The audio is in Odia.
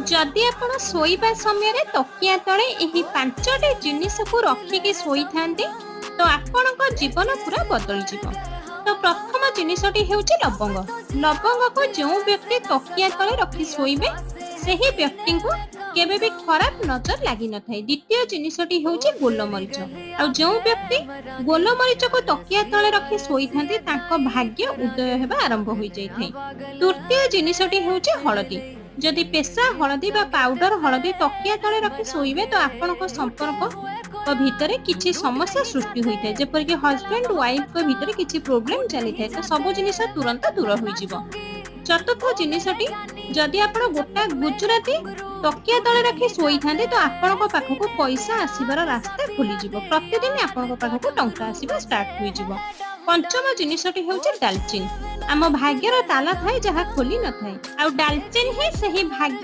जदि आपण शोइबा समय तकिया तले एही 5टी जिनिसकु रखिकी शोइथांती तो आपणक जीवन पूरा बदल जिवो। तो प्रथम जिनिसटी हेउची लवंग। लवंग को जो व्यक्ति तकिया तले रखी शोइबे ସେହି ବ୍ୟକ୍ତିଙ୍କୁ କେବେ ବି ଖରାପ ନଜର ଲାଗିନଥାଏ। ଦ୍ୱିତୀୟ ଜିନିଷଟି ହେଉଛି ଗୋଲମରିଚ। ଆଉ ଯେଉଁ ବ୍ୟକ୍ତି ଗୋଲମରିଚକୁ ତକିଆ ତଳେ ରଖି ଶୋଇଥାନ୍ତି ତାଙ୍କ ଭାଗ୍ୟ ଉଦୟ ହେବା ଆରମ୍ଭ ହୋଇଯାଇଥାଏ। ତୃତୀୟ ଜିନିଷଟି ହେଉଛି ହଳଦୀ। ଯଦି ପେଶା ହଳଦୀ ବା ପାଉଡର ହଳଦୀ ତକିଆ ତଳେ ରଖି ଶୋଇବେ ତ ଆପଣଙ୍କ ସମ୍ପର୍କ ଭିତରେ କିଛି ସମସ୍ୟା ସୃଷ୍ଟି ହୋଇଥାଏ, ଯେପରିକି ହଜବେଣ୍ଡ ୱାଇଫଙ୍କ ଭିତରେ କିଛି ପ୍ରୋବ୍ଲେମ ଚାଲିଥାଏ ତ ସବୁ ଜିନିଷ ତୁରନ୍ତ ଦୂର ହୋଇଯିବ। ଚତୁର୍ଥ ଜିନିଷଟି, ଯଦି ଆପଣ ଗୋଟା ଗୁଜୁରାତି ତକିଆ ତଳେ ରଖି ଶୋଇଥାନ୍ତି ତ ଆପଣଙ୍କ ପାଖକୁ ପଇସା ଆସିବାର ରାସ୍ତା ଖୋଲିଯିବ। ପ୍ରତିଦିନ ଆପଣଙ୍କ ପାଖକୁ ଟଙ୍କା ଆସିବା ଷ୍ଟାର୍ଟ ହୋଇଯିବ। ପଞ୍ଚମ ଜିନିଷଟି ହେଉଛି ଡାଲଚିନି। ଆମ ଭାଗ୍ୟର ତାଲା ଥାଏ ଯାହା ଖୋଲି ନଥାଏ, ଆଉ ଡାଲଚିନି ହିଁ ସେହି ଭାଗ୍ୟ